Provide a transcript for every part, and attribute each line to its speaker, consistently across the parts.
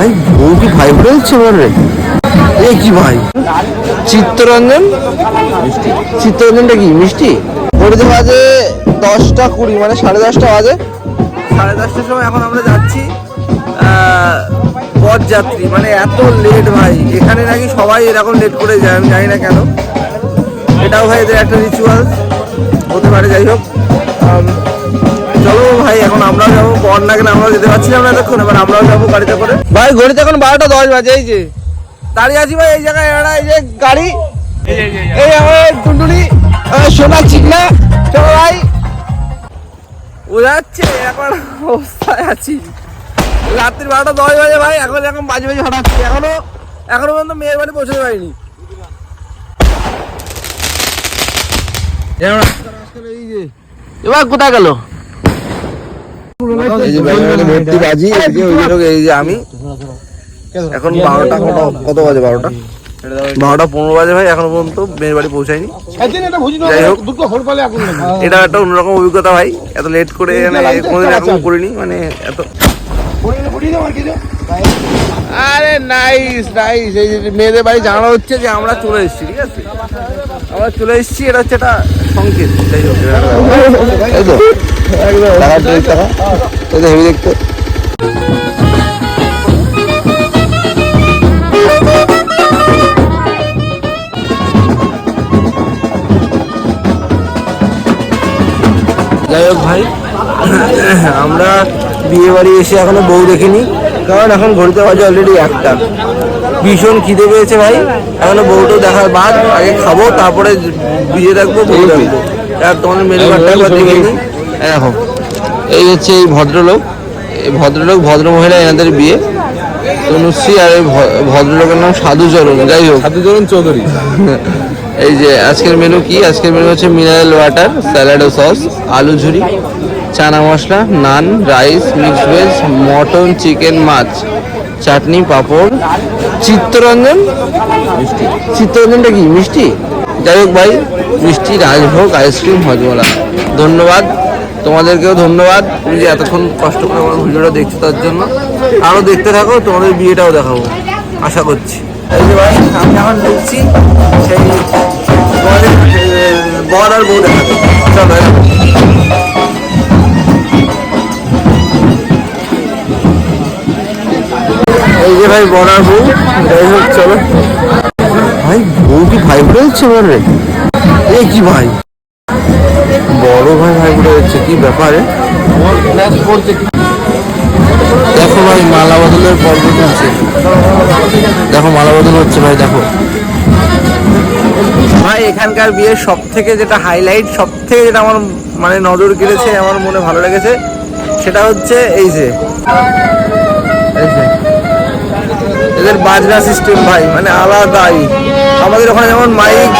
Speaker 1: ভাই বউ কি ভাই বলছে বলে এ কি ভাই চিত্তরঞ্জন চিত্তরঞ্জনটা কি মিষ্টি ঘড়িতে বাজে 10:20 মানে 10:30 বাজে 10:30টার সময় এখন আমরা যাচ্ছি পথযাত্রী মানে এত লেট ভাই এখানে নাকি সবাই এরকম লেট করে যায় আমি জানি না কেন এটাও ভাই এদের একটা রিচুয়াল হতে পারে যাই হোক চলো ভাই এখন আমরাও যাবো বর না গেলে আমরাও যেতে পারছিলাম না এতক্ষণ এবার আমরাও যাবো গাড়িতে করে ভাই ঘড়িতে এখন 12:10 বাজে এই যে দাঁড়িয়ে আছি ভাই এই জায়গায় এই যে গাড়ি এই আমার টুনটুনি সোনা চিকনা চলো ভাই ও যাচ্ছে এখন অবস্থায় আছি রাত্রি 12:10 বাজে ভাই এখন বাজে হঠাৎ এখনো পর্যন্ত মেয়ের বাড়ি পৌঁছতে পারিনি এবার কোথায় গেল আমি এখন 12টা কত বাজে 12:15 বাজে ভাই এখনো পর্যন্ত মেয়ের বাড়ি পৌঁছায়নি যাই হোক এটা একটা অন্যরকম অভিজ্ঞতা ভাই এত লেট করে কোনোদিন এরকম করিনি মানে এত আরে নাইস নাইস এই যে মেয়েদের বাড়ি জানানো হচ্ছে যে আমরা চলে এসেছি ঠিক আছে আমরা চলে এসেছি এটা হচ্ছে একটা সংকেত যাই হোক হেভি দেখতে যাই হোক ভাই আমরা বিয়ে বাড়ি এসে এখনো বউ দেখিনি কারণ এখন ঘড়িতে বাজে অলরেডি 1টা ভীষণ খিদে পেয়েছে ভাই এখনো বউটাও দেখার বাদ আগে খাবো তারপরে বিয়ে দেখবো বউ দেখবো আর তোমাদের মেনু কার্ডটা একবার দেখে নিই এখন এই হচ্ছে এই ভদ্রলোক ভদ্রমহিলা এনাদের বিয়ে তনুশ্রী আর এই ভদ্রলোকের নাম সাধুচরণ যাই হোক সাধুচরণ চৌধুরী এই যে আজকের মেনু কি আজকের মেনু হচ্ছে মিনারেল ওয়াটার স্যালাড ও সস আলু ঝুরি chana masala naan rice mixed veg mutton chicken মাছ চাটনি পাঁপড় চিত্তরঞ্জনটা কি মিষ্টি যাই হোক ভাই মিষ্টি রাজভোগ আইসক্রিম হজমলা ধন্যবাদ তোমাদেরকেও ধন্যবাদ তুমি যে এতক্ষণ কষ্ট করে আমার ভিডিওটা দেখছো তার জন্য আরও দেখতে থাকো তোমাদের বিয়েটাও দেখাবো আশা করছি এই যে ভাই আমি এখন দেখছি সেই বর আর বউ দেখাবো চলো এই যে ভাই বর আর বউ যাই হোক চলো ভাই বউ কি ভাই বলছে বলে এ কি ভাই বড় ভাই বলে হচ্ছে কি ব্যাপারে দেখো ভাই মালা বদলের পর্ব চলছে দেখো মালা বদল হচ্ছে ভাই দেখো ভাই এখানকার বিয়ের সব থেকে যেটা হাইলাইট সব থেকে যেটা আমার মানে নজর কেড়েছে আমার মনে ভালো লেগেছে সেটা হচ্ছে এই যে এদের বাজনা সিস্টেম ভাই মানে আলাদাই আমাদের ওখানে যেমন মাইক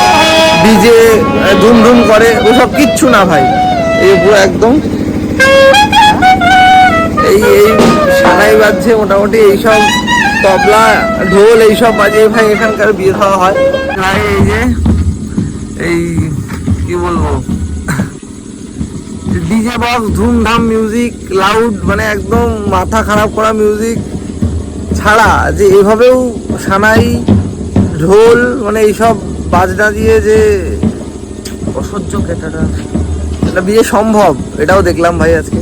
Speaker 1: ডিজে ধুম করে ওসব কিচ্ছু না ভাই এই পুরো একদম এই সানাই বাজছে মোটামুটি এইসব তবলা ঢোল এইসব বাজিয়ে ভাই এখানকার বিয়ে খাওয়া হয় ভাই এই যে এই কি বলবো ডিজে বক্স ধুমধাম মিউজিক লাউড মানে একদম মাথা খারাপ করা মিউজিক ছাড়া যে এভাবেও সানাই ঢোল মানে এইসব বাজনা দিয়ে যে অসহ্য এটা বিয়ে সম্ভব এটাও দেখলাম ভাই আজকে।